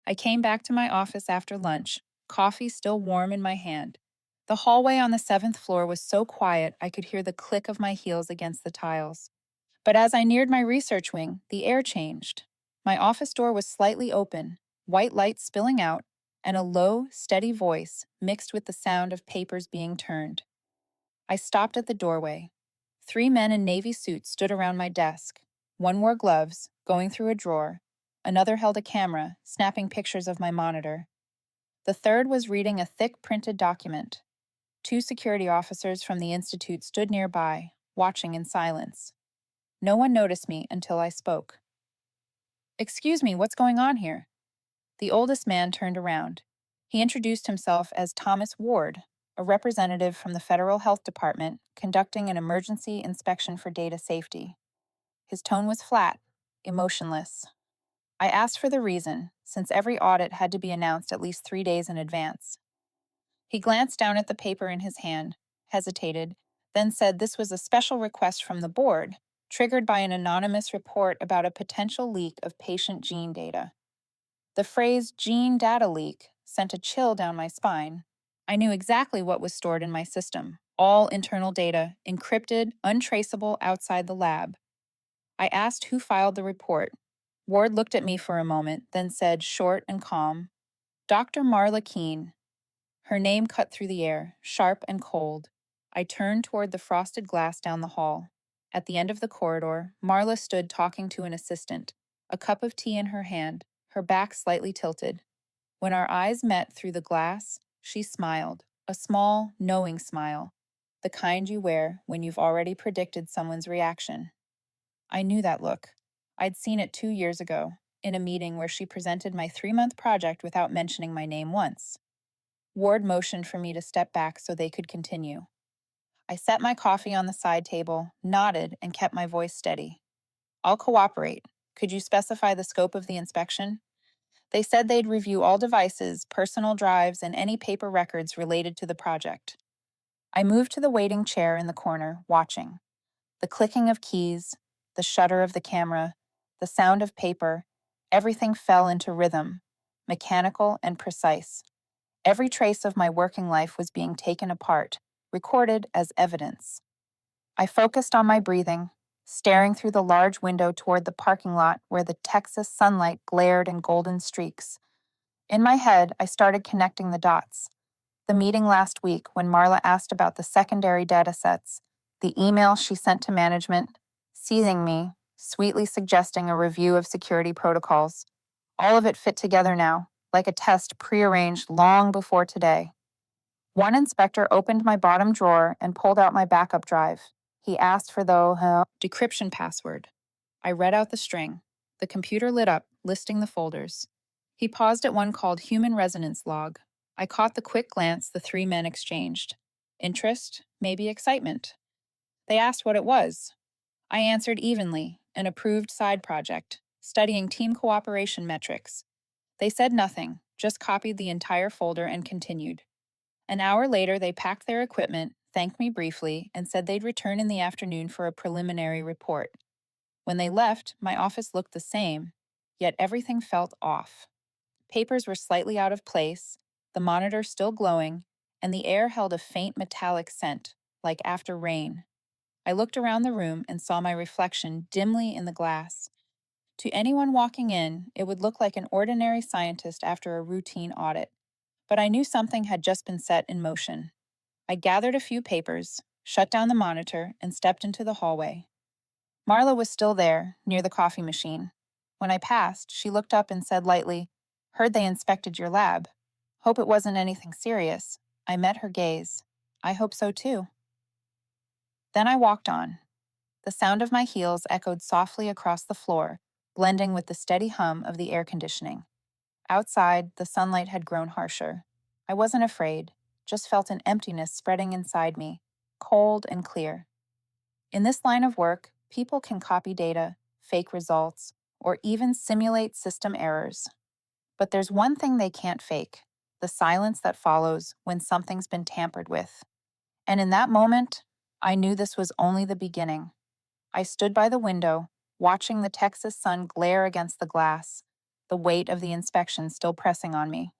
I came back to my office after lunch, coffee still warm in my hand. The hallway on the seventh floor was so quiet I could hear the click of my heels against the tiles. But as I neared my research wing, the air changed. My office door was slightly open, white light spilling out, and a low, steady voice mixed with the sound of papers being turned. I stopped at the doorway. Three men in navy suits stood around my desk. One wore gloves, going through a drawer. Another held a camera, snapping pictures of my monitor. The third was reading a thick printed document. Two security officers from the Institute stood nearby, watching in silence. No one noticed me until I spoke. "Excuse me, what's going on here?" The oldest man turned around. He introduced himself as Thomas Ward, a representative from the Federal Health Department conducting an emergency inspection for data safety. His tone was flat, emotionless. I asked for the reason, since every audit had to be announced at least 3 days in advance. He glanced down at the paper in his hand, hesitated, then said this was a special request from the board, triggered by an anonymous report about a potential leak of patient gene data. The phrase gene data leak sent a chill down my spine. I knew exactly what was stored in my system, all internal data, encrypted, untraceable outside the lab. I asked who filed the report. Ward looked at me for a moment, then said, short and calm, "Dr. Marla Keene." Her name cut through the air, sharp and cold. I turned toward the frosted glass down the hall. At the end of the corridor, Marla stood talking to an assistant, a cup of tea in her hand, her back slightly tilted. When our eyes met through the glass, she smiled, a small, knowing smile, the kind you wear when you've already predicted someone's reaction. I knew that look. I'd seen it 2 years ago, in a meeting where she presented my 3-month project without mentioning my name once. Ward motioned for me to step back so they could continue. I set my coffee on the side table, nodded, and kept my voice steady. "I'll cooperate. Could you specify the scope of the inspection?" They said they'd review all devices, personal drives, and any paper records related to the project. I moved to the waiting chair in the corner, watching. The clicking of keys, the shutter of the camera, the sound of paper, everything fell into rhythm, mechanical and precise. Every trace of my working life was being taken apart, recorded as evidence. I focused on my breathing, staring through the large window toward the parking lot where the Texas sunlight glared in golden streaks. In my head, I started connecting the dots. The meeting last week when Marla asked about the secondary data sets, the email she sent to management, seizing me, sweetly suggesting a review of security protocols. All of it fit together now, like a test prearranged long before today. One inspector opened my bottom drawer and pulled out my backup drive. He asked for the decryption password. I read out the string. The computer lit up, listing the folders. He paused at one called Human Resonance Log. I caught the quick glance the three men exchanged. Interest, maybe excitement. They asked what it was. I answered evenly, an approved side project, studying team cooperation metrics. They said nothing, just copied the entire folder and continued. An hour later, they packed their equipment, thanked me briefly, and said they'd return in the afternoon for a preliminary report. When they left, my office looked the same, yet everything felt off. Papers were slightly out of place, the monitor still glowing, and the air held a faint metallic scent, like after rain. I looked around the room and saw my reflection dimly in the glass. To anyone walking in, it would look like an ordinary scientist after a routine audit. But I knew something had just been set in motion. I gathered a few papers, shut down the monitor, and stepped into the hallway. Marla was still there, near the coffee machine. When I passed, she looked up and said lightly, "Heard they inspected your lab. Hope it wasn't anything serious." I met her gaze. "I hope so too." Then I walked on. The sound of my heels echoed softly across the floor, blending with the steady hum of the air conditioning. Outside, the sunlight had grown harsher. I wasn't afraid, just felt an emptiness spreading inside me, cold and clear. In this line of work, people can copy data, fake results, or even simulate system errors. But there's one thing they can't fake: the silence that follows when something's been tampered with. And in that moment, I knew this was only the beginning. I stood by the window, watching the Texas sun glare against the glass. the weight of the inspection still pressing on me.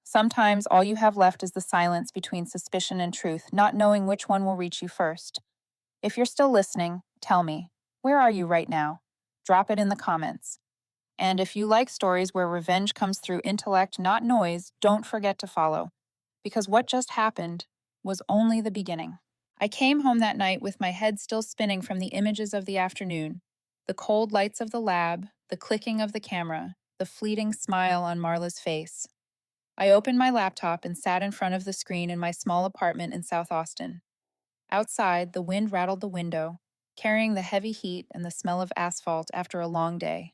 Sometimes all you have left is the silence between suspicion and truth, not knowing which one will reach you first. If you're still listening, tell me, where are you right now? Drop it in the comments. And if you like stories where revenge comes through intellect, not noise, don't forget to follow. Because what just happened was only the beginning. I came home that night with my head still spinning from the images of the afternoon, the cold lights of the lab, the clicking of the camera, the fleeting smile on Marla's face. I opened my laptop and sat in front of the screen in my small apartment in South Austin. Outside, the wind rattled the window, carrying the heavy heat and the smell of asphalt after a long day.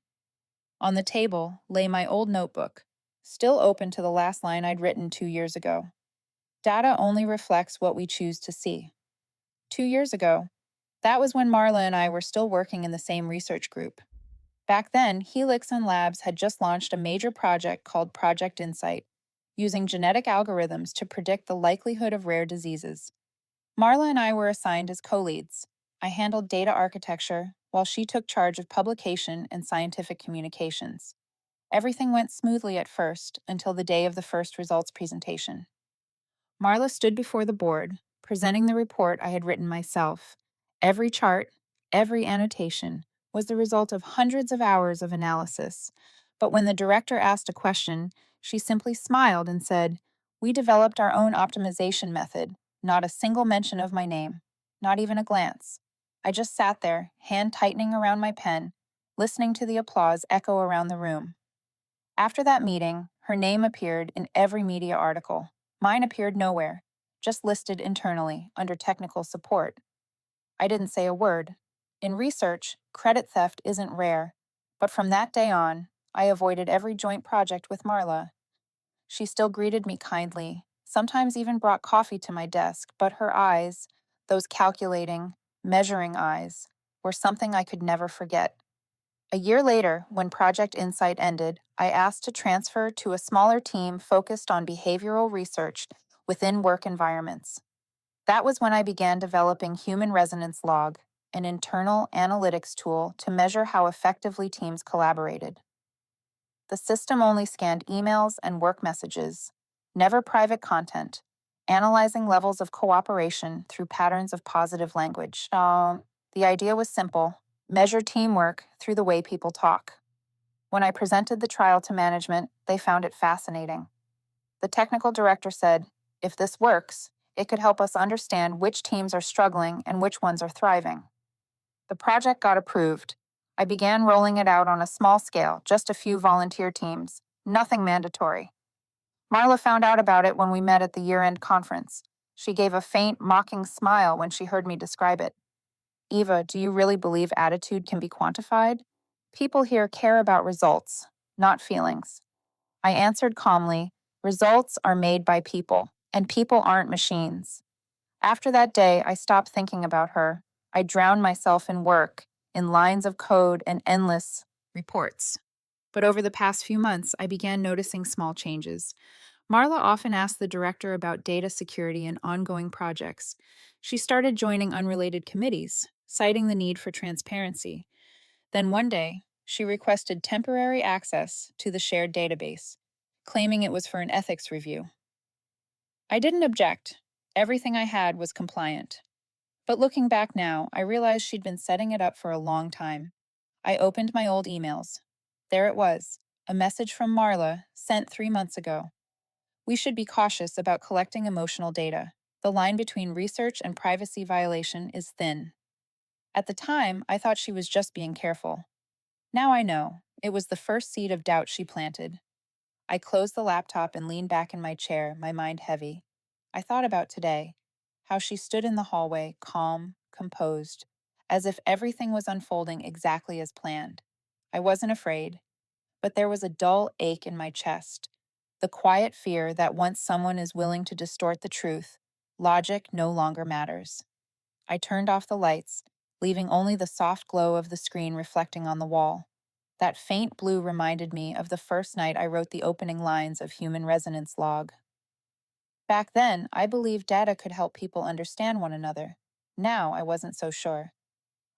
On the table lay my old notebook, still open to the last line I'd written 2 years ago. Data only reflects what we choose to see. 2 years ago, that was when Marla and I were still working in the same research group. Back then, Helix and Labs had just launched a major project called Project Insight, using genetic algorithms to predict the likelihood of rare diseases. Marla and I were assigned as co-leads. I handled data architecture, while she took charge of publication and scientific communications. Everything went smoothly at first, until the day of the first results presentation. Marla stood before the board, presenting the report I had written myself. Every chart, every annotation, was the result of hundreds of hours of analysis. But when the director asked a question, she simply smiled and said, "We developed our own optimization method, not a single mention of my name, not even a glance." I just sat there, hand tightening around my pen, listening to the applause echo around the room. After that meeting, her name appeared in every media article. Mine appeared nowhere, just listed internally, under technical support. I didn't say a word. In research, credit theft isn't rare, but from that day on, I avoided every joint project with Marla. She still greeted me kindly, sometimes even brought coffee to my desk, but her eyes, those calculating, measuring eyes, were something I could never forget. A year later, when Project Insight ended, I asked to transfer to a smaller team focused on behavioral research within work environments. That was when I began developing Human Resonance Log, an internal analytics tool to measure how effectively teams collaborated. The system only scanned emails and work messages, never private content, analyzing levels of cooperation through patterns of positive language. The idea was simple: measure teamwork through the way people talk. When I presented the trial to management, they found it fascinating. The technical director said, "If this works, it could help us understand which teams are struggling and which ones are thriving." The project got approved. I began rolling it out on a small scale, just a few volunteer teams, nothing mandatory. Marla found out about it when we met at the year-end conference. She gave a faint, mocking smile when she heard me describe it. "Eva, do you really believe attitude can be quantified? People here care about results, not feelings." I answered calmly, "Results are made by people, and people aren't machines." After that day, I stopped thinking about her. I drowned myself in work, in lines of code and endless reports. But over the past few months, I began noticing small changes. Marla often asked the director about data security and ongoing projects. She started joining unrelated committees, citing the need for transparency. Then one day, she requested temporary access to the shared database, claiming it was for an ethics review. I didn't object. Everything I had was compliant. But looking back now, I realized she'd been setting it up for a long time. I opened my old emails. There it was, a message from Marla sent 3 months ago. "We should be cautious about collecting emotional data. The line between research and privacy violation is thin." At the time, I thought she was just being careful. Now I know, it was the first seed of doubt she planted. I closed the laptop and leaned back in my chair, my mind heavy. I thought about today, how she stood in the hallway, calm, composed, as if everything was unfolding exactly as planned. I wasn't afraid, but there was a dull ache in my chest, the quiet fear that once someone is willing to distort the truth, logic no longer matters. I turned off the lights, leaving only the soft glow of the screen reflecting on the wall. That faint blue reminded me of the first night I wrote the opening lines of Human Resonance Log. Back then, I believed data could help people understand one another. Now, I wasn't so sure.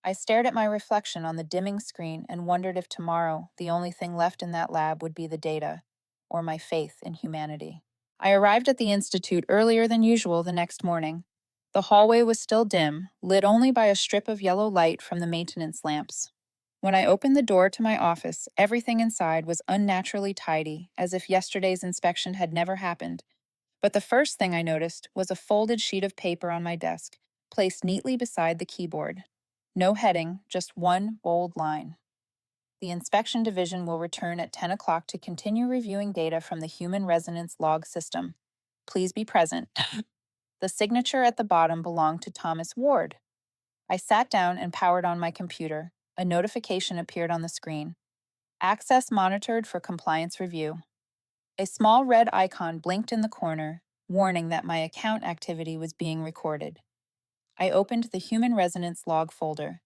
I stared at my reflection on the dimming screen and wondered if tomorrow the only thing left in that lab would be the data, or my faith in humanity. I arrived at the Institute earlier than usual the next morning. The hallway was still dim, lit only by a strip of yellow light from the maintenance lamps. When I opened the door to my office, everything inside was unnaturally tidy, as if yesterday's inspection had never happened. But the first thing I noticed was a folded sheet of paper on my desk, placed neatly beside the keyboard. No heading, just one bold line. The inspection division will return at 10 o'clock to continue reviewing data from the human resonance log system. Please be present. The signature at the bottom belonged to Thomas Ward. I sat down and powered on my computer. A notification appeared on the screen. Access monitored for compliance review. A small red icon blinked in the corner, warning that my account activity was being recorded. I opened the human resonance log folder.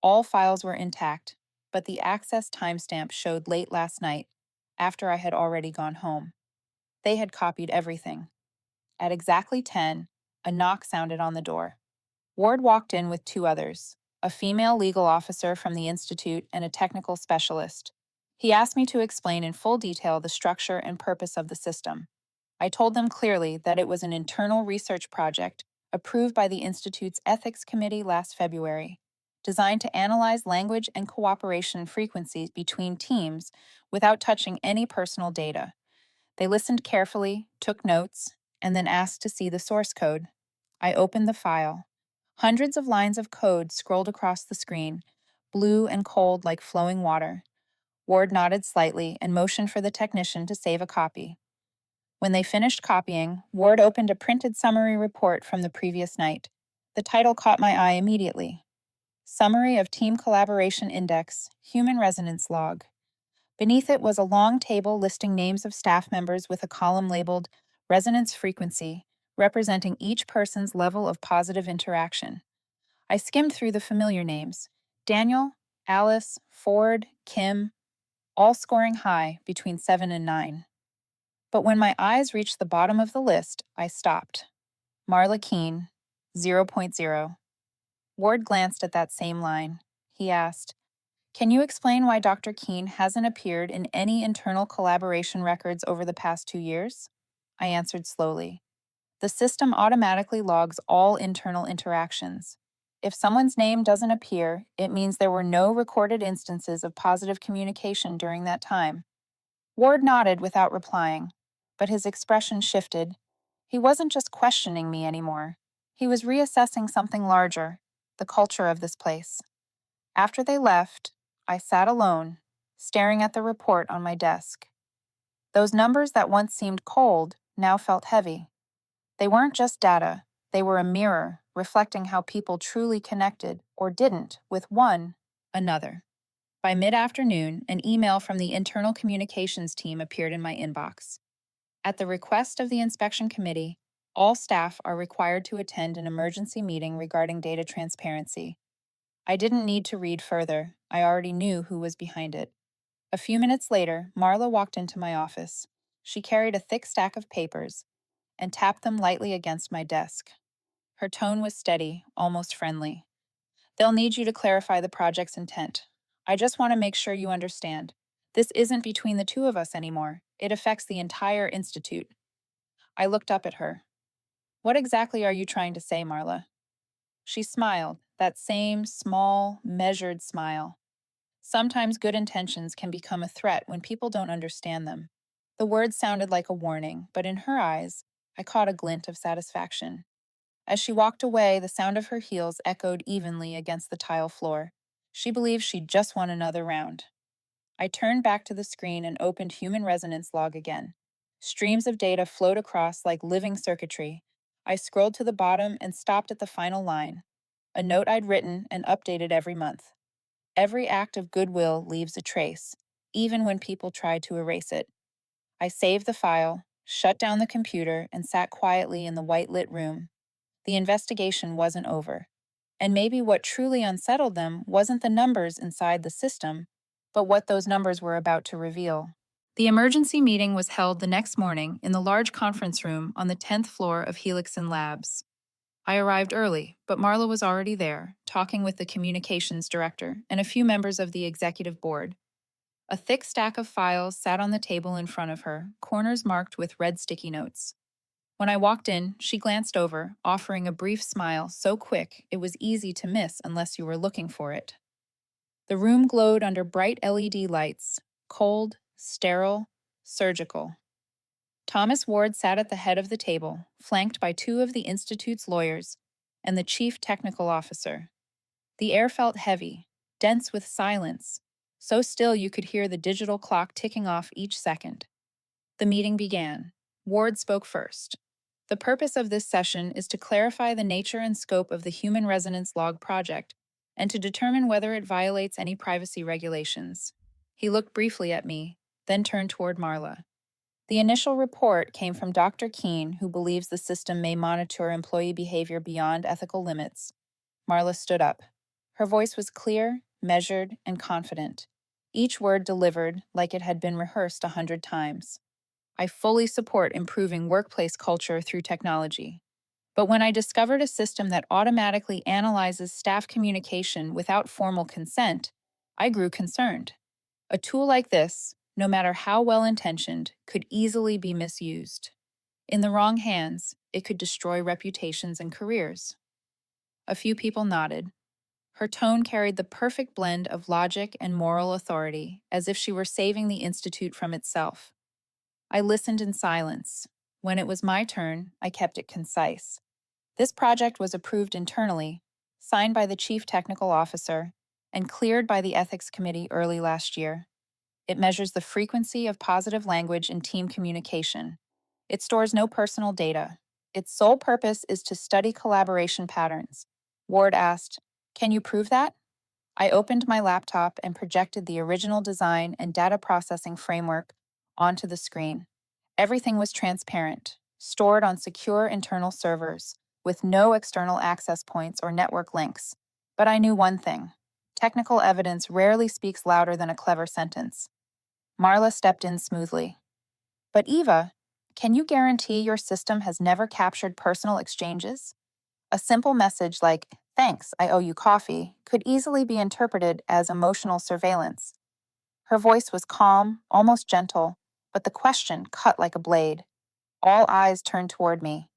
All files were intact, but the access timestamp showed late last night, after I had already gone home. They had copied everything. At exactly 10, a knock sounded on the door. Ward walked in with two others, a female legal officer from the Institute and a technical specialist. He asked me to explain in full detail the structure and purpose of the system. I told them clearly that it was an internal research project approved by the Institute's Ethics Committee last February, designed to analyze language and cooperation frequencies between teams without touching any personal data. They listened carefully, took notes, and then asked to see the source code. I opened the file. Hundreds of lines of code scrolled across the screen, blue and cold like flowing water. Ward nodded slightly and motioned for the technician to save a copy. When they finished copying, Ward opened a printed summary report from the previous night. The title caught my eye immediately. Summary of Team Collaboration Index, Human Resonance Log. Beneath it was a long table listing names of staff members with a column labeled Resonance Frequency, representing each person's level of positive interaction. I skimmed through the familiar names: Daniel, Alice, Ford, Kim, all scoring high between 7 and 9. But when my eyes reached the bottom of the list, I stopped. Marla Keene, zero point 0. Ward glanced at that same line. He asked, "Can you explain why Dr. Keene hasn't appeared in any internal collaboration records over the past 2 years?" I answered slowly. The system automatically logs all internal interactions. If someone's name doesn't appear, it means there were no recorded instances of positive communication during that time. Ward nodded without replying, but his expression shifted. He wasn't just questioning me anymore. He was reassessing something larger, the culture of this place. After they left, I sat alone, staring at the report on my desk. Those numbers that once seemed cold now felt heavy. They weren't just data, they were a mirror reflecting how people truly connected, or didn't, with one another. By mid-afternoon, an email from the internal communications team appeared in my inbox. At the request of the inspection committee, all staff are required to attend an emergency meeting regarding data transparency. I didn't need to read further. I already knew who was behind it. A few minutes later, Marla walked into my office. She carried a thick stack of papers and tapped them lightly against my desk. Her tone was steady, almost friendly. "They'll need you to clarify the project's intent. I just want to make sure you understand. This isn't between the two of us anymore. It affects the entire institute." I looked up at her. "What exactly are you trying to say, Marla?" She smiled, that same small, measured smile. Sometimes good intentions can become a threat when people don't understand them. The words sounded like a warning, but in her eyes, I caught a glint of satisfaction. As she walked away, the sound of her heels echoed evenly against the tile floor. She believed she'd just won another round. I turned back to the screen and opened Human Resonance Log again. Streams of data flowed across like living circuitry. I scrolled to the bottom and stopped at the final line, a note I'd written and updated every month. Every act of goodwill leaves a trace, even when people try to erase it. I saved the file, shut down the computer, and sat quietly in the white-lit room. The investigation wasn't over. And maybe what truly unsettled them wasn't the numbers inside the system, but what those numbers were about to reveal. The emergency meeting was held the next morning in the large conference room on the 10th floor of Helixon Labs. I arrived early, but Marla was already there, talking with the communications director and a few members of the executive board. A thick stack of files sat on the table in front of her, corners marked with red sticky notes. When I walked in, she glanced over, offering a brief smile so quick it was easy to miss unless you were looking for it. The room glowed under bright LED lights, cold, sterile, surgical. Thomas Ward sat at the head of the table, flanked by two of the Institute's lawyers and the chief technical officer. The air felt heavy, dense with silence, so still you could hear the digital clock ticking off each second. The meeting began. Ward spoke first. The purpose of this session is to clarify the nature and scope of the Human Resonance Log project and to determine whether it violates any privacy regulations. He looked briefly at me, then turned toward Marla. The initial report came from Dr. Keene, who believes the system may monitor employee behavior beyond ethical limits. Marla stood up. Her voice was clear, measured, and confident, each word delivered like it had been rehearsed 100 times. I fully support improving workplace culture through technology. But when I discovered a system that automatically analyzes staff communication without formal consent, I grew concerned. A tool like this, no matter how well intentioned, could easily be misused. In the wrong hands, it could destroy reputations and careers. A few people nodded. Her tone carried the perfect blend of logic and moral authority, as if she were saving the Institute from itself. I listened in silence. When it was my turn, I kept it concise. This project was approved internally, signed by the Chief Technical Officer, and cleared by the Ethics Committee early last year. It measures the frequency of positive language in team communication. It stores no personal data. Its sole purpose is to study collaboration patterns. Ward asked, "Can you prove that?" I opened my laptop and projected the original design and data processing framework onto the screen. Everything was transparent, stored on secure internal servers, with no external access points or network links. But I knew one thing: technical evidence rarely speaks louder than a clever sentence. Marla stepped in smoothly. "But Eva, can you guarantee your system has never captured personal exchanges?" A simple message like, "Thanks, I owe you coffee," could easily be interpreted as emotional surveillance. Her voice was calm, almost gentle, but the question cut like a blade. All eyes turned toward me.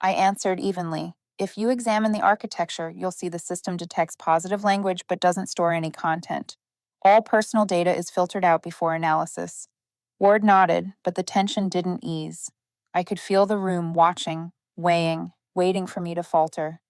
I answered evenly. "If you examine the architecture, you'll see the system detects positive language but doesn't store any content. All personal data is filtered out before analysis." Ward nodded, but the tension didn't ease. I could feel the room watching, weighing, waiting for me to falter.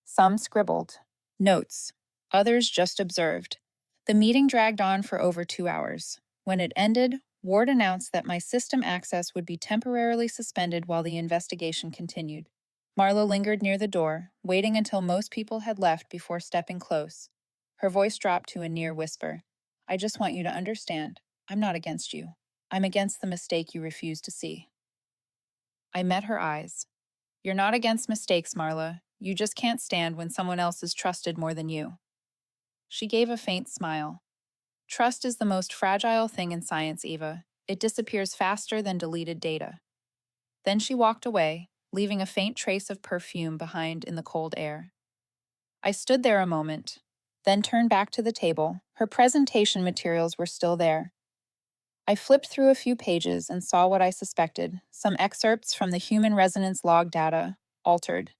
Some scribbled notes. Others just observed. The meeting dragged on for over 2 hours. When it ended, Ward announced that my system access would be temporarily suspended while the investigation continued. Marla lingered near the door, waiting until most people had left before stepping close. Her voice dropped to a near whisper. "I just want you to understand. I'm not against you. I'm against the mistake you refuse to see." I met her eyes. "You're not against mistakes, Marla. You just can't stand when someone else is trusted more than you." She gave a faint smile. "Trust is the most fragile thing in science, Eva. It disappears faster than deleted data." Then she walked away, leaving a faint trace of perfume behind in the cold air. I stood there a moment, then turned back to the table. Her presentation materials were still there. I flipped through a few pages and saw what I suspected: some excerpts from the human resonance log data, altered.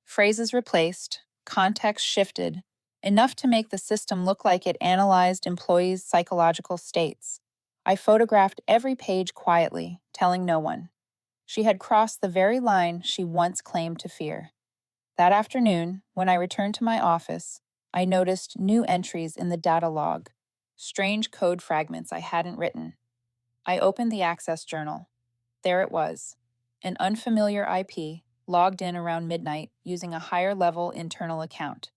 Phrases replaced, context shifted, enough to make the system look like it analyzed employees' psychological states. I photographed every page quietly, telling no one. She had crossed the very line she once claimed to fear. That afternoon, when I returned to my office, I noticed new entries in the data log, strange code fragments I hadn't written. I opened the Access Journal. There it was, an unfamiliar IP, logged in around midnight using a higher-level internal account.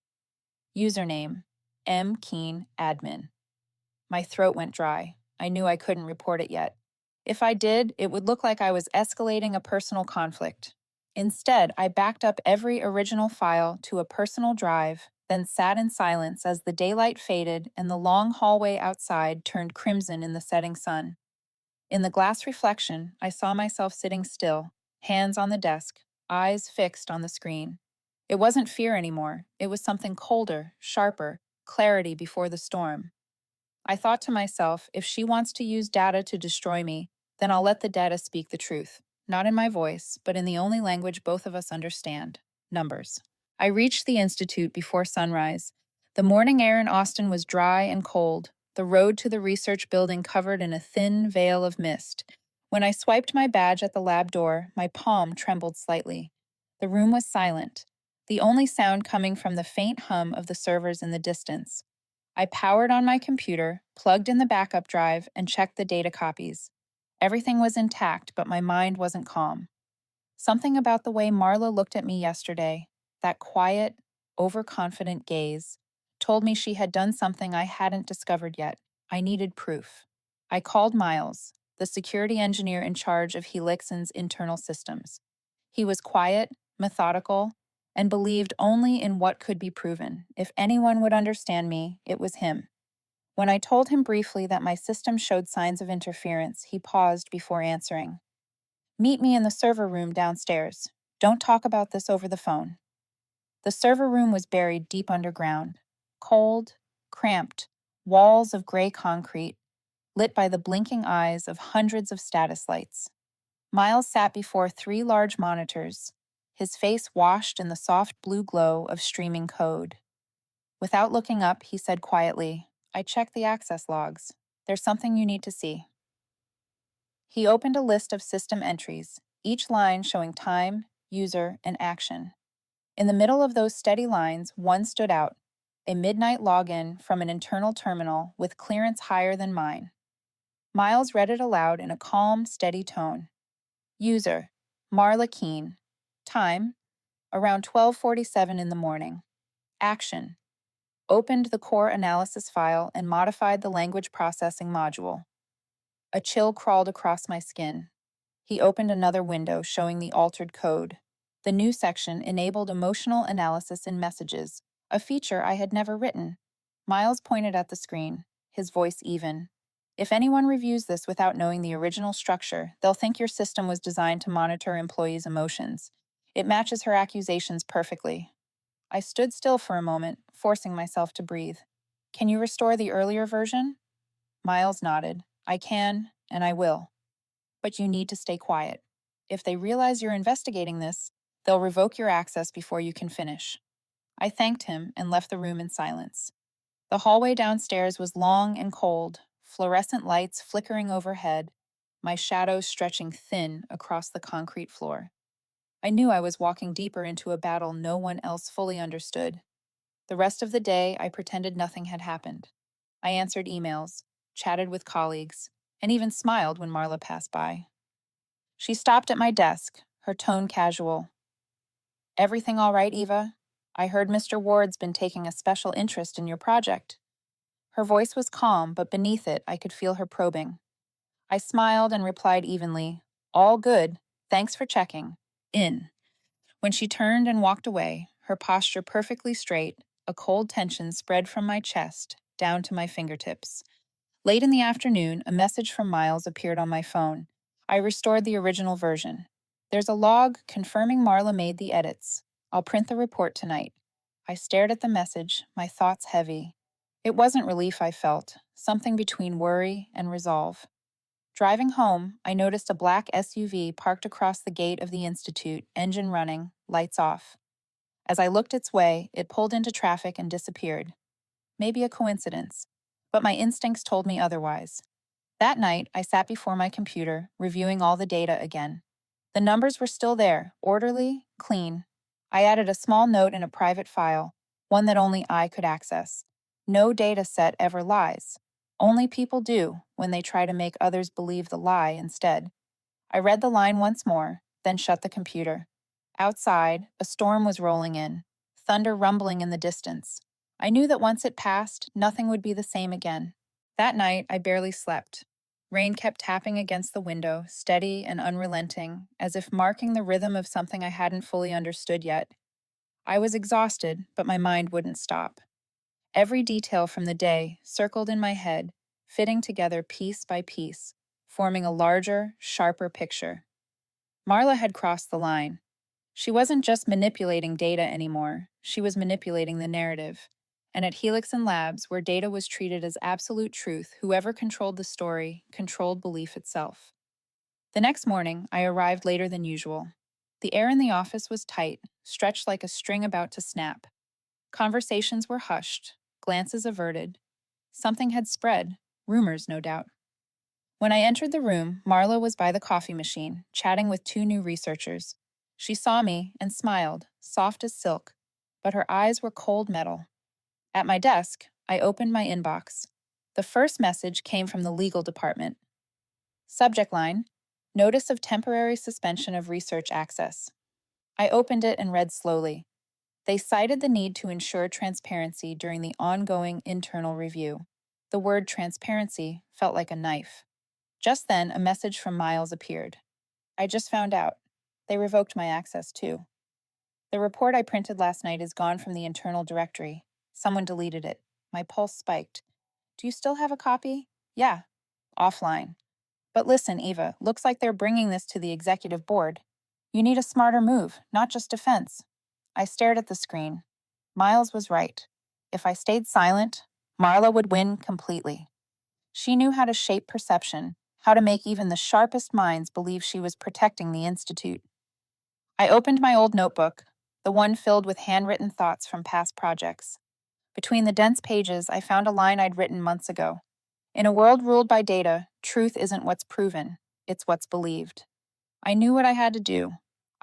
Username: M. Keen Admin. My throat went dry. I knew I couldn't report it yet. If I did, it would look like I was escalating a personal conflict. Instead, I backed up every original file to a personal drive, then sat in silence as the daylight faded and the long hallway outside turned crimson in the setting sun. In the glass reflection, I saw myself sitting still, hands on the desk, eyes fixed on the screen. It wasn't fear anymore. It was something colder, sharper, clarity before the storm. I thought to myself, if she wants to use data to destroy me, then I'll let the data speak the truth. Not in my voice, but in the only language both of us understand: numbers. I reached the Institute before sunrise. The morning air in Austin was dry and cold, the road to the research building covered in a thin veil of mist. When I swiped my badge at the lab door, my palm trembled slightly. The room was silent, the only sound coming from the faint hum of the servers in the distance. I powered on my computer, plugged in the backup drive, and checked the data copies. Everything was intact, but my mind wasn't calm. Something about the way Marla looked at me yesterday, that quiet, overconfident gaze, told me she had done something I hadn't discovered yet. I needed proof. I called Miles, the security engineer in charge of Helixon's internal systems. He was quiet, methodical, and believed only in what could be proven. If anyone would understand me, it was him. When I told him briefly that my system showed signs of interference, he paused before answering. Meet me in the server room downstairs. Don't talk about this over the phone. The server room was buried deep underground. Cold, cramped, walls of gray concrete, lit by the blinking eyes of hundreds of status lights. Miles sat before 3 large monitors, his face washed in the soft blue glow of streaming code. Without looking up, he said quietly, "I checked the access logs. There's something you need to see." He opened a list of system entries, each line showing time, user, and action. In the middle of those steady lines, one stood out: a midnight login from an internal terminal with clearance higher than mine. Miles read it aloud in a calm, steady tone. User, Marla Keene. Time, around 12:47 in the morning. Action, opened the core analysis file and modified the language processing module. A chill crawled across my skin. He opened another window showing the altered code. The new section enabled emotional analysis in messages, a feature I had never written. Miles pointed at the screen, his voice even. If anyone reviews this without knowing the original structure, they'll think your system was designed to monitor employees' emotions. It matches her accusations perfectly. I stood still for a moment, forcing myself to breathe. Can you restore the earlier version? Miles nodded. I can, and I will. But you need to stay quiet. If they realize you're investigating this, they'll revoke your access before you can finish. I thanked him and left the room in silence. The hallway downstairs was long and cold, fluorescent lights flickering overhead, my shadows stretching thin across the concrete floor. I knew I was walking deeper into a battle no one else fully understood. The rest of the day, I pretended nothing had happened. I answered emails, chatted with colleagues, and even smiled when Marla passed by. She stopped at my desk, her tone casual. Everything all right, Eva? I heard Mr. Ward's been taking a special interest in your project. Her voice was calm, but beneath it, I could feel her probing. I smiled and replied evenly, all good, thanks for checking. In. When she turned and walked away, her posture perfectly straight, a cold tension spread from my chest down to my fingertips. Late in the afternoon, a message from Miles appeared on my phone. I restored the original version. There's a log confirming Marla made the edits. I'll print the report tonight. I stared at the message, my thoughts heavy. It wasn't relief I felt, something between worry and resolve. Driving home, I noticed a black SUV parked across the gate of the Institute, engine running, lights off. As I looked its way, it pulled into traffic and disappeared. Maybe a coincidence, but my instincts told me otherwise. That night, I sat before my computer, reviewing all the data again. The numbers were still there, orderly, clean. I added a small note in a private file, one that only I could access. No data set ever lies. Only people do when they try to make others believe the lie instead. I read the line once more, then shut the computer. Outside, a storm was rolling in, thunder rumbling in the distance. I knew that once it passed, nothing would be the same again. That night, I barely slept. Rain kept tapping against the window, steady and unrelenting, as if marking the rhythm of something I hadn't fully understood yet. I was exhausted, but my mind wouldn't stop. Every detail from the day circled in my head, fitting together piece by piece, forming a larger, sharper picture. Marla had crossed the line. She wasn't just manipulating data anymore, she was manipulating the narrative. And at Helix and Labs, where data was treated as absolute truth, whoever controlled the story controlled belief itself. The next morning, I arrived later than usual. The air in the office was tight, stretched like a string about to snap. Conversations were hushed, glances averted. Something had spread, rumors, no doubt. When I entered the room, Marla was by the coffee machine, chatting with two new researchers. She saw me and smiled, soft as silk, but her eyes were cold metal. At my desk, I opened my inbox. The first message came from the legal department. Subject line: Notice of temporary suspension of research access. I opened it and read slowly. They cited the need to ensure transparency during the ongoing internal review. The word transparency felt like a knife. Just then, a message from Miles appeared. I just found out. They revoked my access, too. The report I printed last night is gone from the internal directory. Someone deleted it. My pulse spiked. Do you still have a copy? Yeah. Offline. But listen, Eva, looks like they're bringing this to the executive board. You need a smarter move, not just defense. I stared at the screen. Miles was right. If I stayed silent, Marla would win completely. She knew how to shape perception, how to make even the sharpest minds believe she was protecting the Institute. I opened my old notebook, the one filled with handwritten thoughts from past projects. Between the dense pages, I found a line I'd written months ago. In a world ruled by data, truth isn't what's proven, it's what's believed. I knew what I had to do.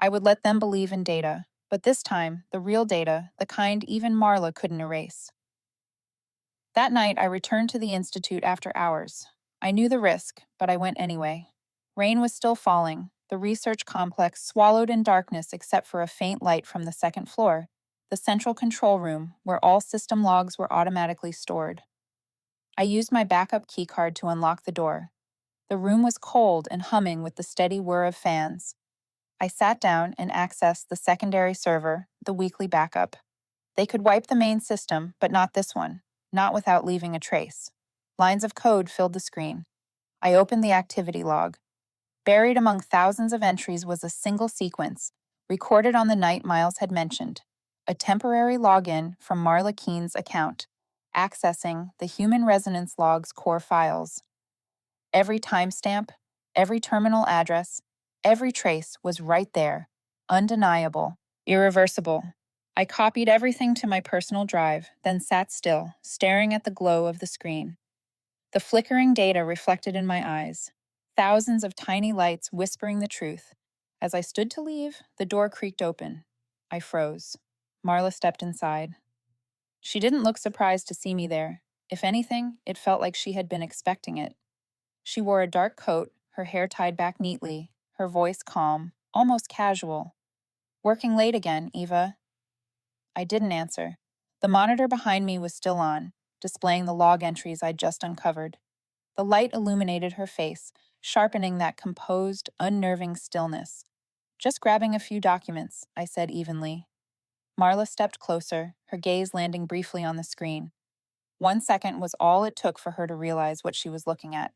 I would let them believe in data, but this time, the real data, the kind even Marla couldn't erase. That night, I returned to the Institute after hours. I knew the risk, but I went anyway. Rain was still falling, the research complex swallowed in darkness except for a faint light from the second floor, the central control room, where all system logs were automatically stored. I used my backup keycard to unlock the door. The room was cold and humming with the steady whir of fans. I sat down and accessed the secondary server, the weekly backup. They could wipe the main system, but not this one, not without leaving a trace. Lines of code filled the screen. I opened the activity log. Buried among thousands of entries was a single sequence, recorded on the night Miles had mentioned. A temporary login from Marla Keene's account, accessing the Human Resonance Log's core files. Every timestamp, every terminal address, every trace was right there, undeniable, irreversible. I copied everything to my personal drive, then sat still, staring at the glow of the screen. The flickering data reflected in my eyes, thousands of tiny lights whispering the truth. As I stood to leave, the door creaked open. I froze. Marla stepped inside. She didn't look surprised to see me there. If anything, it felt like she had been expecting it. She wore a dark coat, her hair tied back neatly, her voice calm, almost casual. Working late again, Eva? I didn't answer. The monitor behind me was still on, displaying the log entries I'd just uncovered. The light illuminated her face, sharpening that composed, unnerving stillness. Just grabbing a few documents, I said evenly. Marla stepped closer, her gaze landing briefly on the screen. 1 second was all it took for her to realize what she was looking at.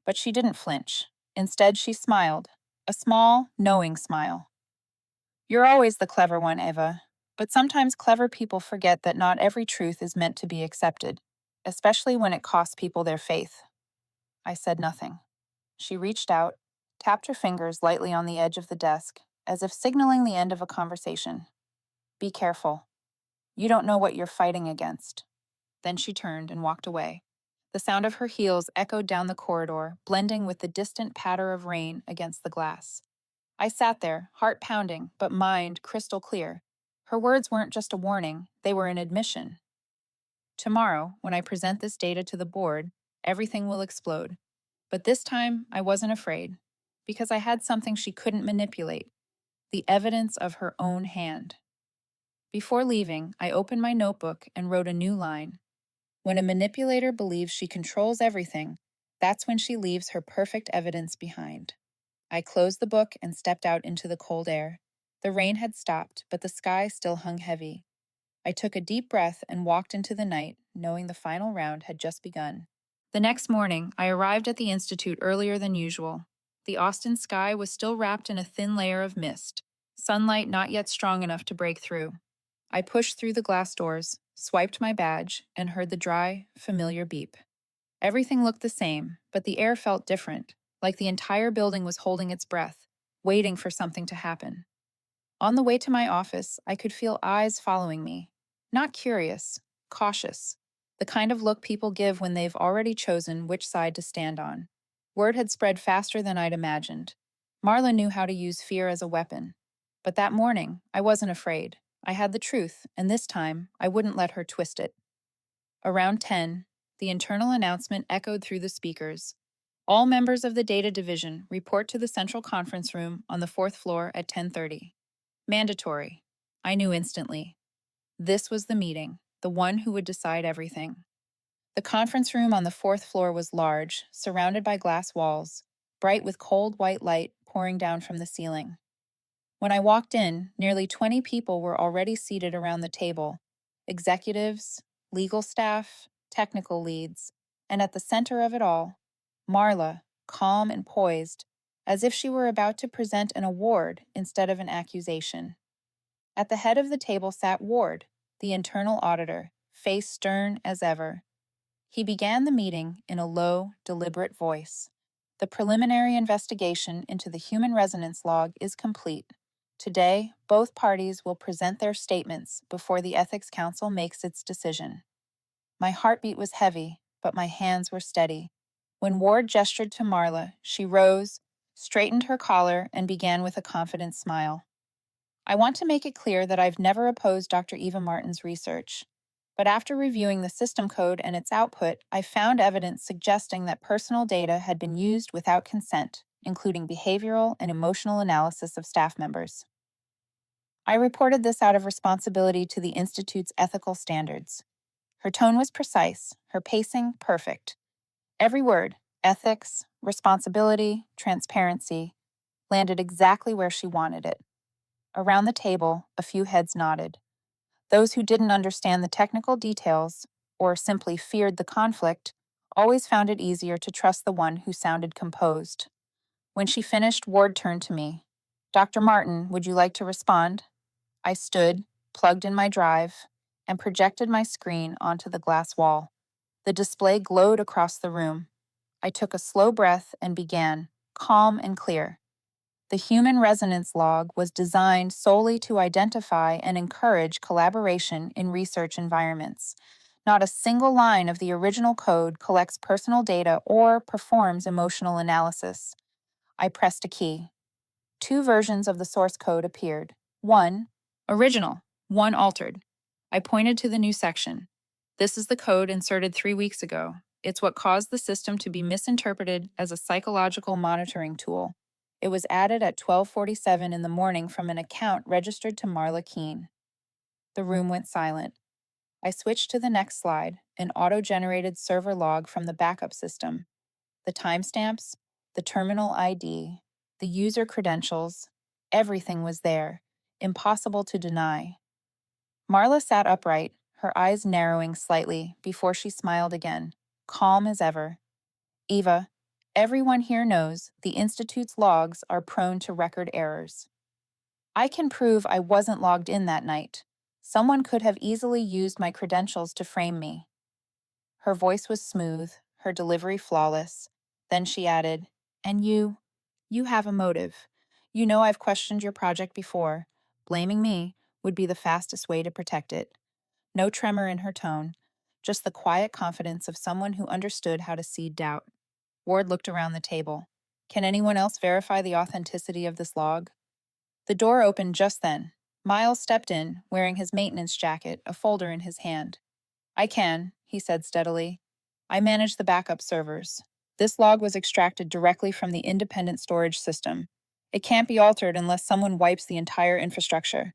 But she didn't flinch. Instead, she smiled, a small, knowing smile. You're always the clever one, Eva. But sometimes clever people forget that not every truth is meant to be accepted, especially when it costs people their faith. I said nothing. She reached out, tapped her fingers lightly on the edge of the desk, as if signaling the end of a conversation. Be careful. You don't know what you're fighting against. Then she turned and walked away. The sound of her heels echoed down the corridor, blending with the distant patter of rain against the glass. I sat there, heart pounding, but mind crystal clear. Her words weren't just a warning, they were an admission. Tomorrow, when I present this data to the board, everything will explode. But this time, I wasn't afraid, because I had something she couldn't manipulate, the evidence of her own hand. Before leaving, I opened my notebook and wrote a new line. When a manipulator believes she controls everything, that's when she leaves her perfect evidence behind. I closed the book and stepped out into the cold air. The rain had stopped, but the sky still hung heavy. I took a deep breath and walked into the night, knowing the final round had just begun. The next morning, I arrived at the Institute earlier than usual. The Austin sky was still wrapped in a thin layer of mist. sunlight not yet strong enough to break through. I pushed through the glass doors, swiped my badge, and heard the dry, familiar beep. Everything looked the same, but the air felt different, like the entire building was holding its breath, waiting for something to happen. On the way to my office, I could feel eyes following me. Not curious, cautious. The kind of look people give when they've already chosen which side to stand on. Word had spread faster than I'd imagined. Marla knew how to use fear as a weapon. But that morning, I wasn't afraid. I had the truth, and this time, I wouldn't let her twist it. Around 10, the internal announcement echoed through the speakers. All members of the data division report to the central conference room on the fourth floor at 10:30. Mandatory. I knew instantly. This was the meeting, the one who would decide everything. The conference room on the fourth floor was large, surrounded by glass walls, bright with cold white light pouring down from the ceiling. When I walked in, nearly 20 people were already seated around the table: executives, legal staff, technical leads, and at the center of it all, Marla, calm and poised, as if she were about to present an award instead of an accusation. At the head of the table sat Ward, the internal auditor, face stern as ever. He began the meeting in a low, deliberate voice. The preliminary investigation into the human resonance log is complete. Today, both parties will present their statements before the Ethics Council makes its decision. My heartbeat was heavy, but my hands were steady. When Ward gestured to Marla, she rose, straightened her collar, and began with a confident smile. I want to make it clear that I've never opposed Dr. Eva Martin's research. But after reviewing the system code and its output, I found evidence suggesting that personal data had been used without consent, including behavioral and emotional analysis of staff members. I reported this out of responsibility to the Institute's ethical standards. Her tone was precise, her pacing perfect. Every word, ethics, responsibility, transparency, landed exactly where she wanted it. Around the table, a few heads nodded. Those who didn't understand the technical details, or simply feared the conflict, always found it easier to trust the one who sounded composed. When she finished, Ward turned to me. "Dr. Martin, would you like to respond?" I stood, plugged in my drive, and projected my screen onto the glass wall. The display glowed across the room. I took a slow breath and began, calm and clear. The human resonance log was designed solely to identify and encourage collaboration in research environments. Not a single line of the original code collects personal data or performs emotional analysis. I pressed a key. Two versions of the source code appeared. One, original, one altered. I pointed to the new section. This is the code inserted 3 weeks ago. It's what caused the system to be misinterpreted as a psychological monitoring tool. It was added at 12:47 in the morning from an account registered to Marla Keene. The room went silent. I switched to the next slide, an auto-generated server log from the backup system. The timestamps, the terminal ID, the user credentials, everything was there, impossible to deny. Marla sat upright, her eyes narrowing slightly before she smiled again, calm as ever. "Eva, everyone here knows the Institute's logs are prone to record errors. I can prove I wasn't logged in that night. Someone could have easily used my credentials to frame me." Her voice was smooth, her delivery flawless. Then she added, "And you have a motive. You know I've questioned your project before. Blaming me would be the fastest way to protect it." No tremor in her tone, just the quiet confidence of someone who understood how to seed doubt. Ward looked around the table. "Can anyone else verify the authenticity of this log?" The door opened just then. Miles stepped in, wearing his maintenance jacket, a folder in his hand. "I can," he said steadily. "I manage the backup servers. This log was extracted directly from the independent storage system. It can't be altered unless someone wipes the entire infrastructure."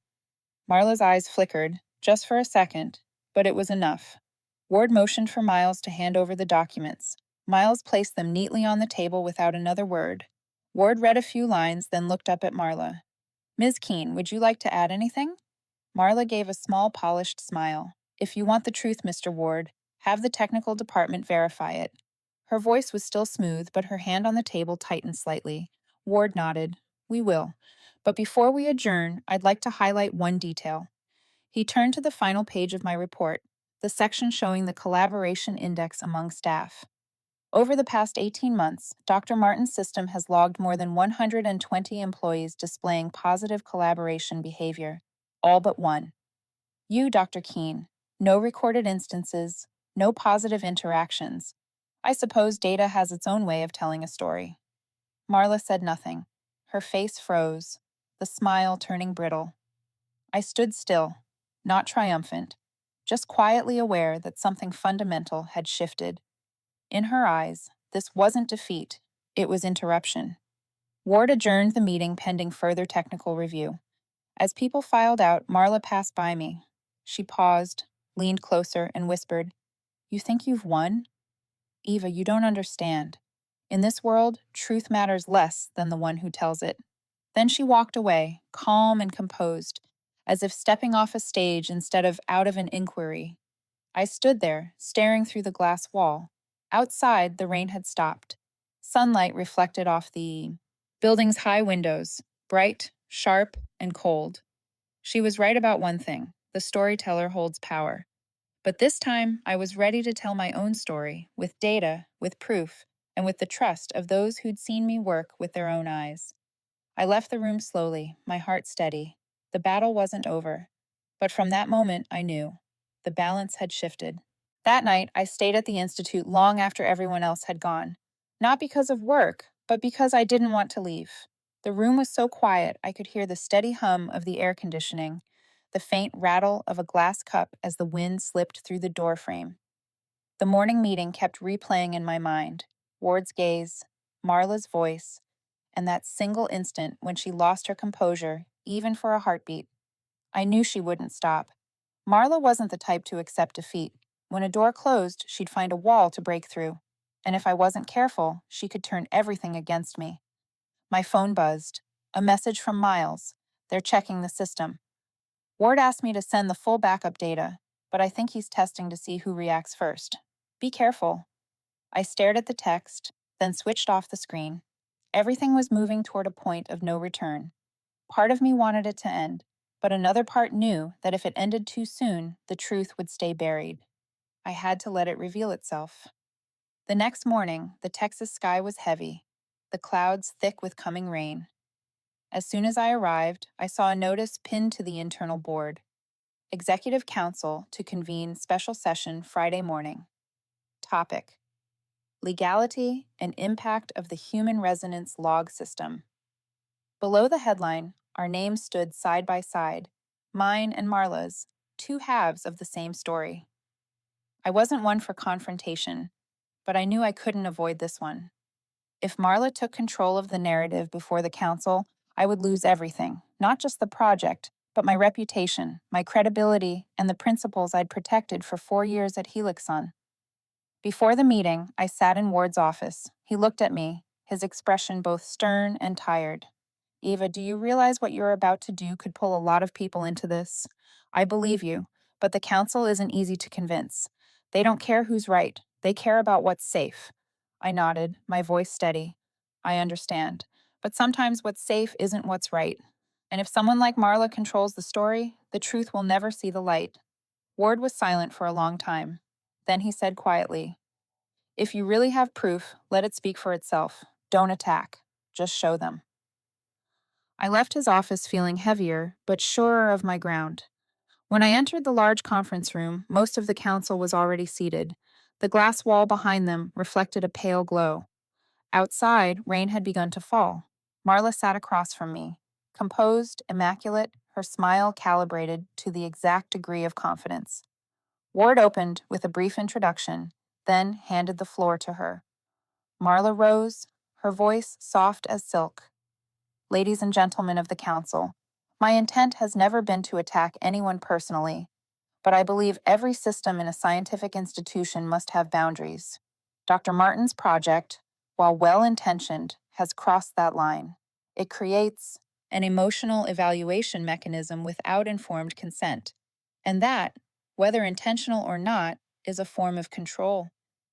Marla's eyes flickered, just for a second, but it was enough. Ward motioned for Miles to hand over the documents. Miles placed them neatly on the table without another word. Ward read a few lines, then looked up at Marla. "Ms. Keene, would you like to add anything?" Marla gave a small, polished smile. "If you want the truth, Mr. Ward, have the technical department verify it." Her voice was still smooth, but her hand on the table tightened slightly. Ward nodded. "We will. But before we adjourn, I'd like to highlight one detail. He turned to the final page of my report, the section showing the collaboration index among staff. Over the past 18 months, Dr. Martin's system has logged more than 120 employees displaying positive collaboration behavior, all but one. You, Dr. Keene. No recorded instances, no positive interactions. I suppose data has its own way of telling a story. Marla said nothing. Her face froze, the smile turning brittle. I stood still, not triumphant, just quietly aware that something fundamental had shifted. In her eyes, this wasn't defeat, it was interruption. Ward adjourned the meeting pending further technical review. As people filed out, Marla passed by me. She paused, leaned closer, and whispered, "You think you've won? Eva, you don't understand. In this world, truth matters less than the one who tells it." Then she walked away, calm and composed, as if stepping off a stage instead of out of an inquiry. I stood there, staring through the glass wall. Outside, the rain had stopped. Sunlight reflected off the building's high windows, bright, sharp, and cold. She was right about one thing: the storyteller holds power. But this time, I was ready to tell my own story, with data, with proof, and with the trust of those who'd seen me work with their own eyes. I left the room slowly, my heart steady. The battle wasn't over. But from that moment, I knew. The balance had shifted. That night, I stayed at the Institute long after everyone else had gone. Not because of work, but because I didn't want to leave. The room was so quiet, I could hear the steady hum of the air conditioning, the faint rattle of a glass cup as the wind slipped through the door frame. The morning meeting kept replaying in my mind: Ward's gaze, Marla's voice, and that single instant when she lost her composure, even for a heartbeat. I knew she wouldn't stop. Marla wasn't the type to accept defeat. When a door closed, she'd find a wall to break through. And if I wasn't careful, she could turn everything against me. My phone buzzed. A message from Miles. They're checking the system. Ward asked me to send the full backup data, but I think he's testing to see who reacts first. Be careful. I stared at the text, then switched off the screen. Everything was moving toward a point of no return. Part of me wanted it to end, but another part knew that if it ended too soon, the truth would stay buried. I had to let it reveal itself. The next morning, the Texas sky was heavy, the clouds thick with coming rain. As soon as I arrived, I saw a notice pinned to the internal board: Executive Council to convene special session Friday morning. Topic: Legality and impact of the human resonance log system. Below the headline, our names stood side by side, mine and Marla's, two halves of the same story. I wasn't one for confrontation, but I knew I couldn't avoid this one. If Marla took control of the narrative before the council, I would lose everything, not just the project, but my reputation, my credibility, and the principles I'd protected for 4 years at Helixon. Before the meeting, I sat in Ward's office. He looked at me, his expression both stern and tired. "Eva, do you realize what you're about to do could pull a lot of people into this? I believe you, but the council isn't easy to convince. They don't care who's right. They care about what's safe." I nodded, my voice steady. "I understand. But sometimes what's safe isn't what's right. And if someone like Marla controls the story, the truth will never see the light." Ward was silent for a long time. Then he said quietly, "If you really have proof, let it speak for itself. Don't attack. Just show them." I left his office feeling heavier, but surer of my ground. When I entered the large conference room, most of the council was already seated. The glass wall behind them reflected a pale glow. Outside, rain had begun to fall. Marla sat across from me, composed, immaculate, her smile calibrated to the exact degree of confidence. Ward opened with a brief introduction, then handed the floor to her. Marla rose, her voice soft as silk. "Ladies and gentlemen of the council, my intent has never been to attack anyone personally, but I believe every system in a scientific institution must have boundaries. Dr. Martin's project, while well-intentioned, has crossed that line. It creates an emotional evaluation mechanism without informed consent. And that, whether intentional or not, is a form of control.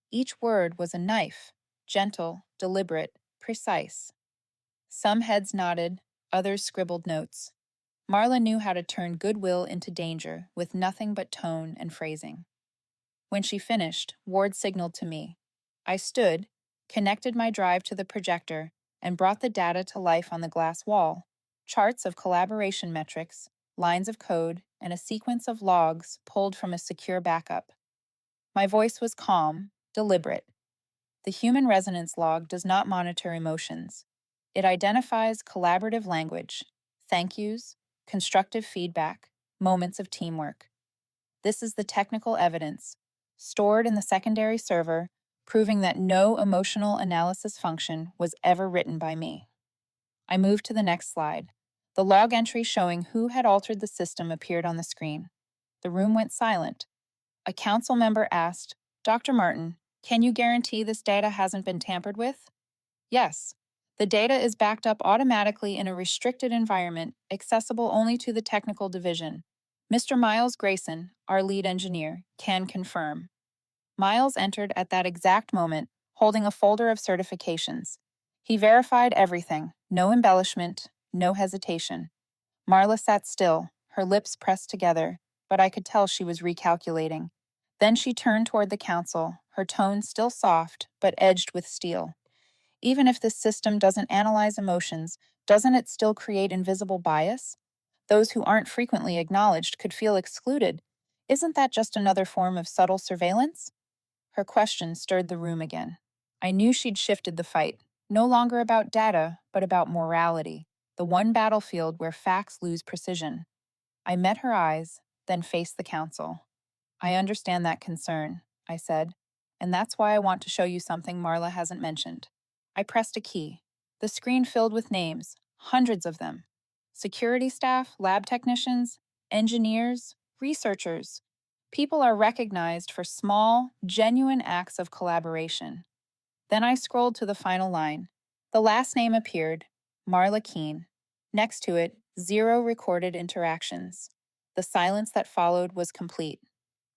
Each word was a knife, gentle, deliberate, precise." Some heads nodded, others scribbled notes. Marla knew how to turn goodwill into danger with nothing but tone and phrasing. When she finished, Ward signaled to me. I stood, connected my drive to the projector, and brought the data to life on the glass wall. Charts of collaboration metrics, lines of code, and a sequence of logs pulled from a secure backup. My voice was calm, deliberate. The human resonance log does not monitor emotions. It identifies collaborative language, thank yous, constructive feedback, moments of teamwork. This is the technical evidence, stored in the secondary server, proving that no emotional analysis function was ever written by me. I moved to the next slide. The log entry showing who had altered the system appeared on the screen. The room went silent. A council member asked, Dr. Martin, can you guarantee this data hasn't been tampered with? Yes. The data is backed up automatically in a restricted environment, accessible only to the technical division. Mr. Miles Grayson, our lead engineer, can confirm. Miles entered at that exact moment, holding a folder of certifications. He verified everything, no embellishment, no hesitation. Marla sat still, her lips pressed together, but I could tell she was recalculating. Then she turned toward the council, her tone still soft, but edged with steel. Even if this system doesn't analyze emotions, doesn't it still create invisible bias? Those who aren't frequently acknowledged could feel excluded. Isn't that just another form of subtle surveillance? Her question stirred the room again. I knew she'd shifted the fight, no longer about data, but about morality, the one battlefield where facts lose precision. I met her eyes, then faced the council. I understand that concern, I said, and that's why I want to show you something Marla hasn't mentioned. I pressed a key. The screen filled with names, hundreds of them. Security staff, lab technicians, engineers, researchers. People are recognized for small, genuine acts of collaboration. Then I scrolled to the final line. The last name appeared, Marla Keene. Next to it, 0 recorded interactions. The silence that followed was complete.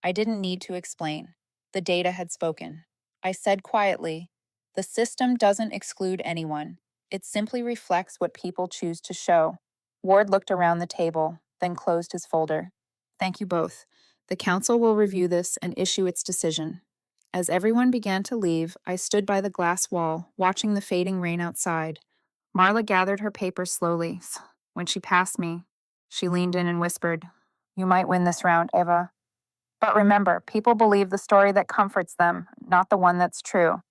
I didn't need to explain. The data had spoken. I said quietly, the system doesn't exclude anyone. It simply reflects what people choose to show. Ward looked around the table, then closed his folder. Thank you both. The council will review this and issue its decision. As everyone began to leave, I stood by the glass wall, watching the fading rain outside. Marla gathered her papers slowly. When she passed me, she leaned in and whispered, You might win this round, Eva. But remember, people believe the story that comforts them, not the one that's true.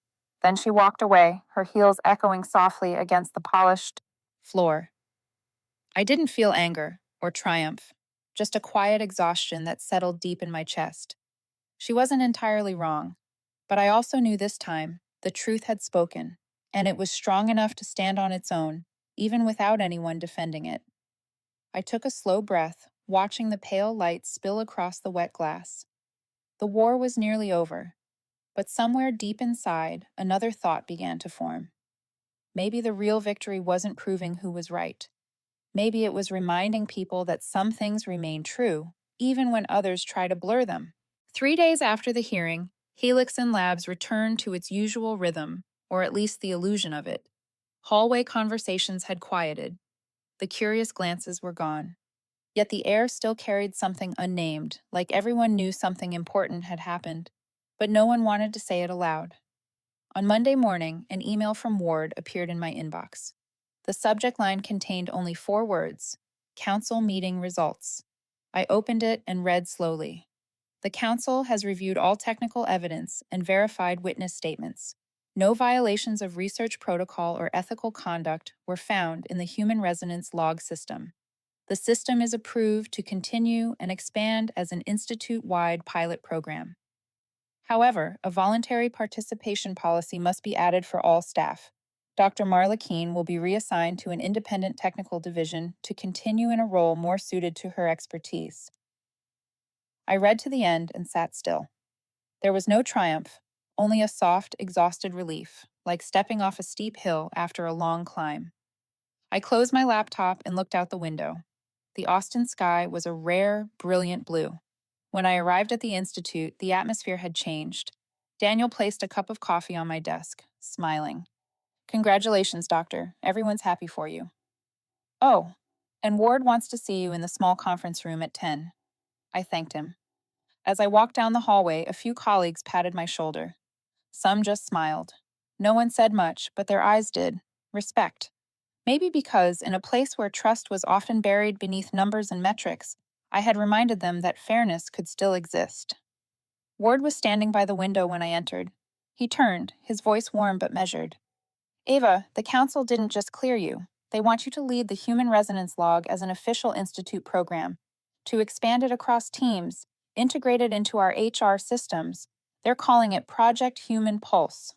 Then she walked away, her heels echoing softly against the polished floor. I didn't feel anger or triumph, just a quiet exhaustion that settled deep in my chest. She wasn't entirely wrong, but I also knew this time the truth had spoken, and it was strong enough to stand on its own, even without anyone defending it. I took a slow breath, watching the pale light spill across the wet glass. The war was nearly over, but somewhere deep inside, another thought began to form. Maybe the real victory wasn't proving who was right. Maybe it was reminding people that some things remain true, even when others try to blur them. 3 days after the hearing, Helix and Labs returned to its usual rhythm, or at least the illusion of it. Hallway conversations had quieted. The curious glances were gone. Yet the air still carried something unnamed, like everyone knew something important had happened, but no one wanted to say it aloud. On Monday morning, an email from Ward appeared in my inbox. The subject line contained only 4 words, Council Meeting Results. I opened it and read slowly. The Council has reviewed all technical evidence and verified witness statements. No violations of research protocol or ethical conduct were found in the human resonance log system. The system is approved to continue and expand as an institute-wide pilot program. However, a voluntary participation policy must be added for all staff. Dr. Marla Keene will be reassigned to an independent technical division to continue in a role more suited to her expertise. I read to the end and sat still. There was no triumph, only a soft, exhausted relief, like stepping off a steep hill after a long climb. I closed my laptop and looked out the window. The Austin sky was a rare, brilliant blue. When I arrived at the Institute, the atmosphere had changed. Daniel placed a cup of coffee on my desk, smiling. Congratulations, doctor. Everyone's happy for you. Oh, and Ward wants to see you in the small conference room at 10. I thanked him. As I walked down the hallway, a few colleagues patted my shoulder. Some just smiled. No one said much, but their eyes did. Respect. Maybe because, in a place where trust was often buried beneath numbers and metrics, I had reminded them that fairness could still exist. Ward was standing by the window when I entered. He turned, his voice warm but measured. Eva, the council didn't just clear you. They want you to lead the Human Resonance Log as an official institute program, to expand it across teams, integrate it into our HR systems. They're calling it Project Human Pulse.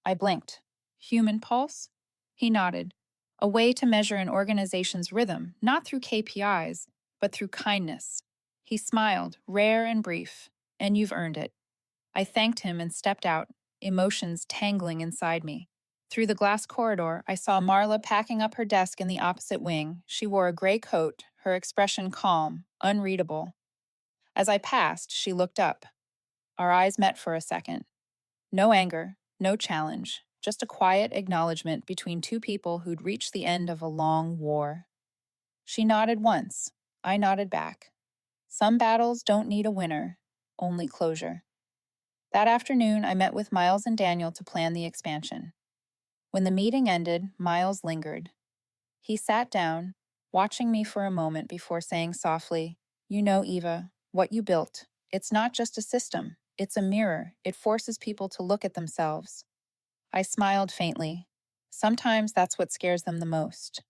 I blinked. Human Pulse? He nodded. A way to measure an organization's rhythm, not through KPIs, but through kindness. He smiled, rare and brief. And you've earned it. I thanked him and stepped out, emotions tangling inside me. Through the glass corridor, I saw Marla packing up her desk in the opposite wing. She wore a gray coat, her expression calm, unreadable. As I passed, she looked up. Our eyes met for a second. No anger, no challenge, just a quiet acknowledgement between two people who'd reached the end of a long war. She nodded once. I nodded back. Some battles don't need a winner, only closure. That afternoon, I met with Miles and Daniel to plan the expansion. When the meeting ended, Miles lingered. He sat down, watching me for a moment before saying softly, "You know, Eva, what you built, it's not just a system, it's a mirror. It forces people to look at themselves." I smiled faintly. Sometimes that's what scares them the most.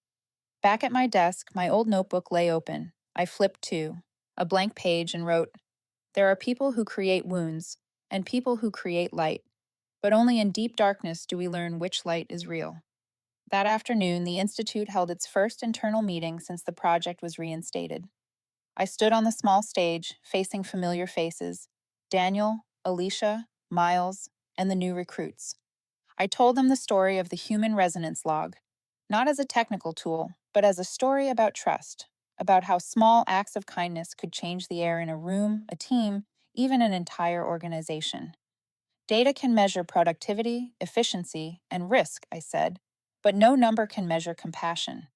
Back at my desk, my old notebook lay open. I flipped to a blank page and wrote, "There are people who create wounds, and people who create light. But only in deep darkness do we learn which light is real." That afternoon, the Institute held its first internal meeting since the project was reinstated. I stood on the small stage, facing familiar faces: Daniel, Alicia, Miles, and the new recruits. I told them the story of the Human Resonance Log, not as a technical tool, but as a story about trust, about how small acts of kindness could change the air in a room, a team, even an entire organization. Data can measure productivity, efficiency, and risk, I said, but no number can measure compassion.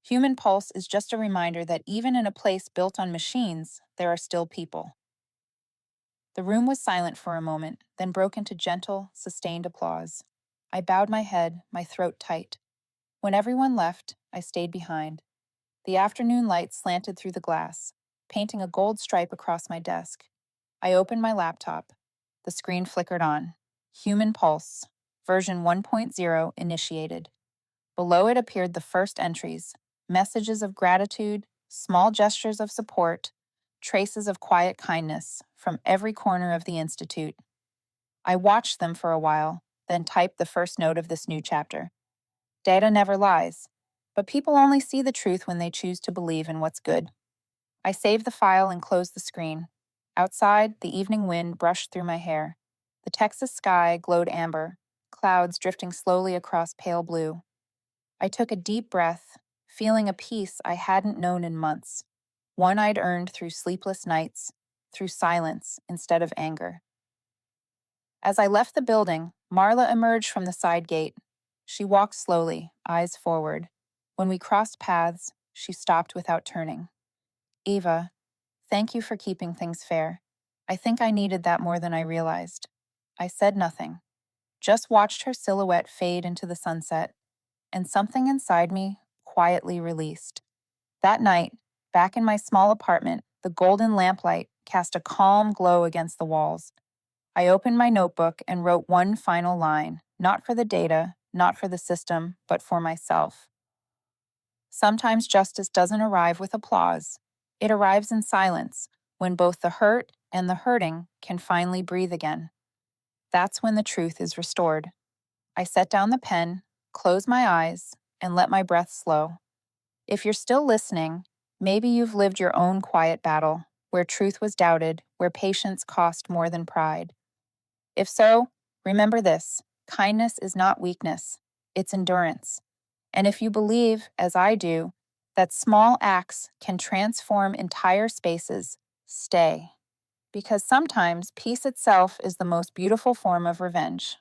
Human Pulse is just a reminder that even in a place built on machines, there are still people. The room was silent for a moment, then broke into gentle, sustained applause. I bowed my head, my throat tight. When everyone left, I stayed behind. The afternoon light slanted through the glass, painting a gold stripe across my desk. I opened my laptop. The screen flickered on. Human Pulse, version 1.0 initiated. Below it appeared the first entries: messages of gratitude, small gestures of support, traces of quiet kindness from every corner of the Institute. I watched them for a while, then typed the first note of this new chapter. Data never lies, but people only see the truth when they choose to believe in what's good. I saved the file and closed the screen. Outside, the evening wind brushed through my hair. The Texas sky glowed amber, clouds drifting slowly across pale blue. I took a deep breath, feeling a peace I hadn't known in months, one I'd earned through sleepless nights, through silence instead of anger. As I left the building, Marla emerged from the side gate. She walked slowly, eyes forward. When we crossed paths, she stopped without turning. "Eva, thank you for keeping things fair. I think I needed that more than I realized." I said nothing, just watched her silhouette fade into the sunset, and something inside me quietly released. That night, back in my small apartment, the golden lamplight cast a calm glow against the walls. I opened my notebook and wrote one final line, not for the data, not for the system, but for myself. Sometimes justice doesn't arrive with applause. It arrives in silence, when both the hurt and the hurting can finally breathe again. That's when the truth is restored. I set down the pen, closed my eyes, and let my breath slow. If you're still listening, maybe you've lived your own quiet battle, where truth was doubted, where patience cost more than pride. If so, remember this: kindness is not weakness, it's endurance. And if you believe, as I do, that small acts can transform entire spaces, stay. Because sometimes peace itself is the most beautiful form of revenge.